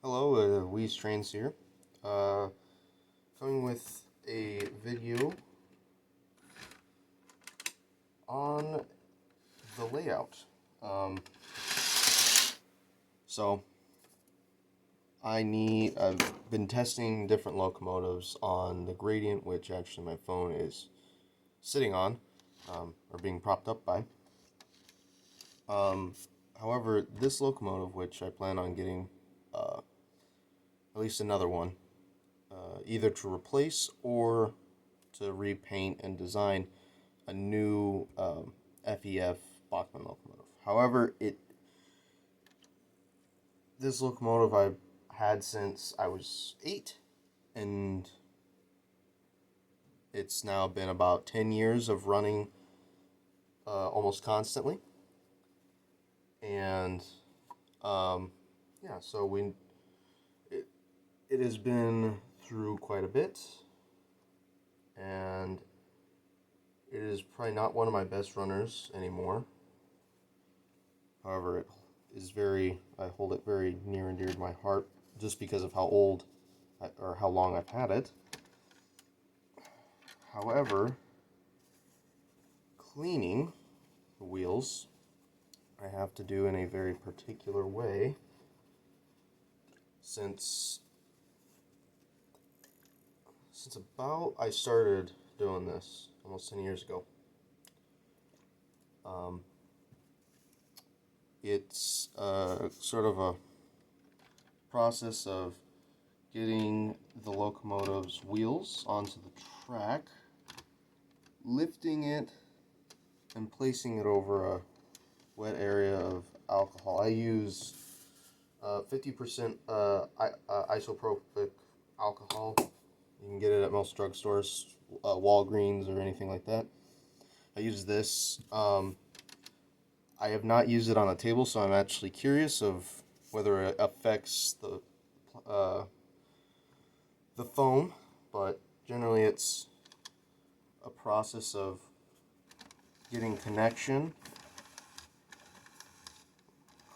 Hello, Weeze Trains here. Uh, Coming with a video on the layout. Um, so, I've been testing different locomotives on the gradient, which actually my phone is sitting on, or being propped up by. Um, However, this locomotive, which I plan on getting at least another one, either to replace or to repaint and design a new FEF Bachmann locomotive. However, this locomotive I've had since I was 8, and it's now been about 10 years of running almost constantly. And yeah, so it has been through quite a bit, and it is probably not one of my best runners anymore. However, I hold it very near and dear to my heart just because of how old or how long I've had it. However, cleaning the wheels I have to do in a very particular way since about I started doing this almost 10 years ago. It's sort of a process of getting the locomotive's wheels onto the track, lifting it, and placing it over a wet area of alcohol. I use 50% isopropyl alcohol. You can get it at most drugstores, Walgreens, or anything like that. I use this. I have not used it on a table, so I'm actually curious of whether it affects the foam, but generally it's a process of getting connection,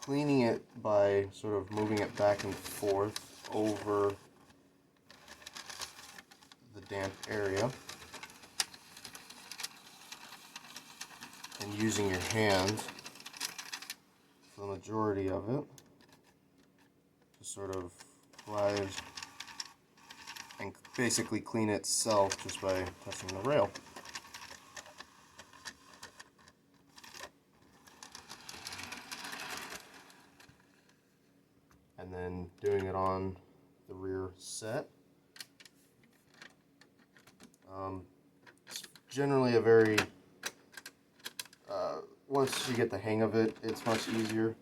cleaning it by sort of moving it back and forth over the damp area, and using your hand for the majority of it to sort of glide and basically clean itself just by touching the rail. And then doing it on the rear set. It's generally a very, once you get the hang of it, it's much easier.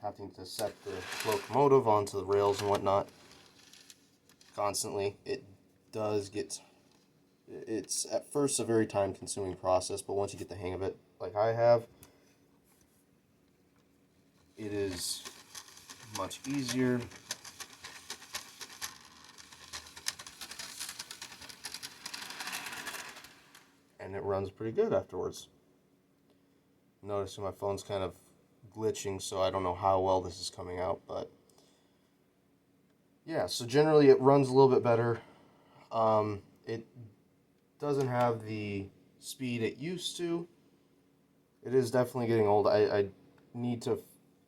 Having to set the locomotive onto the rails and whatnot constantly, it's at first a very time consuming process, but once you get the hang of it, like I have, it is much easier. And it runs pretty good afterwards. Noticing my phone's kind of glitching, so I don't know how well this is coming out, but yeah, so generally it runs a little bit better. It doesn't have the speed it used to. It is definitely getting old. I need to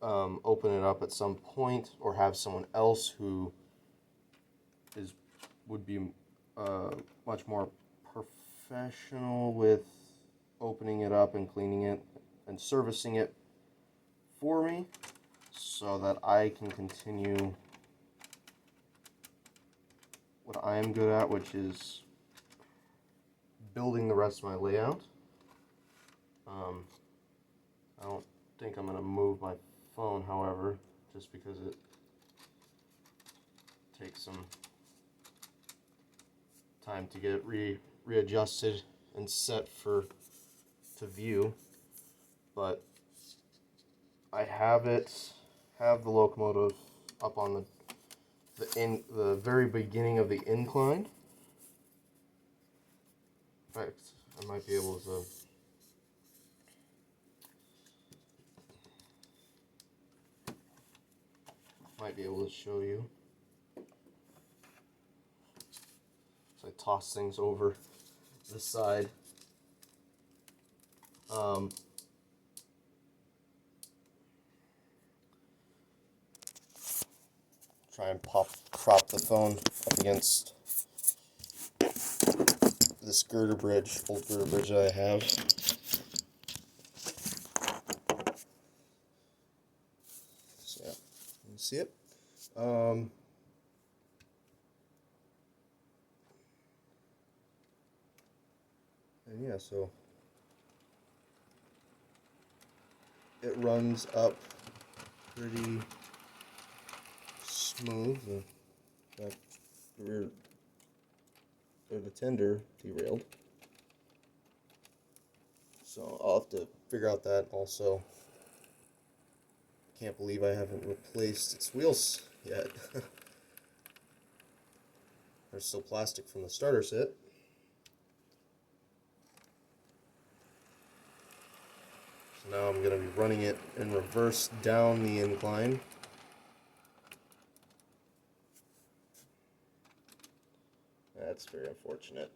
open it up at some point, or have someone else who would be much more professional with opening it up and cleaning it and servicing it for me, so that I can continue what I am good at, which is building the rest of my layout. I don't think I'm going to move my phone, however, just because it takes some time to get it readjusted and set to view. But I have the locomotive up on the very beginning of the incline. In fact, I might be able to might be able to show you. So I toss things over the side. Try and prop the phone up against this girder bridge, old girder bridge that I have. So yeah, you can see it. And yeah, so it runs up pretty smooth. The rear, or the tender derailed. So I'll have to figure out that also. Can't believe I haven't replaced its wheels yet. They're still plastic from the starter set. So now I'm going to be running it in reverse down the incline. That's very unfortunate.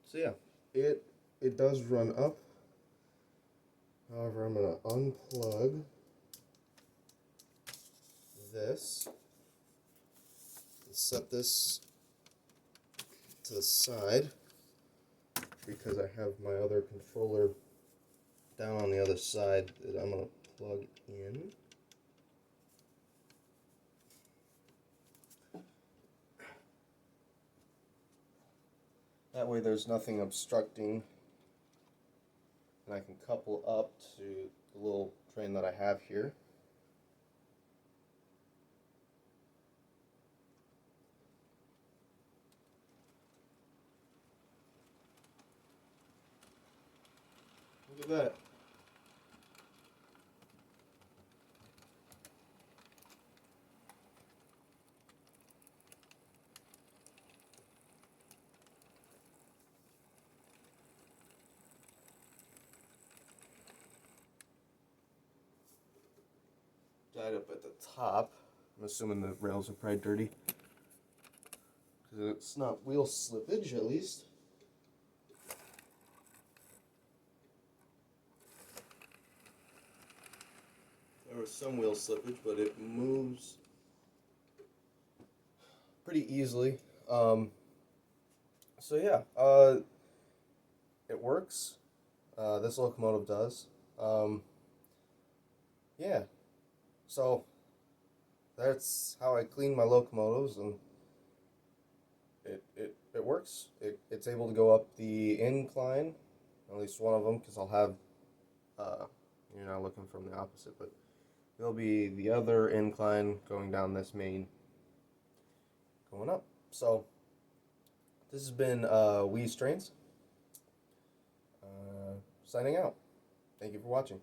So yeah, it does run up. However, I'm going to unplug this and set this to the side because I have my other controller down on the other side that I'm going to plug in. That way there's nothing obstructing, and I can couple up to the little train that I have here. Look at that. Tied up at the top. I'm assuming the rails are probably dirty, because it's not wheel slippage, at least. There was some wheel slippage, but it moves pretty easily. So yeah, it works. This locomotive does. Yeah, so that's how I clean my locomotives, and it works. It's able to go up the incline, at least one of them, because I'll have, you're not looking from the opposite, but there'll be the other incline going down this main, going up. So this has been Wee Strains, signing out. Thank you for watching.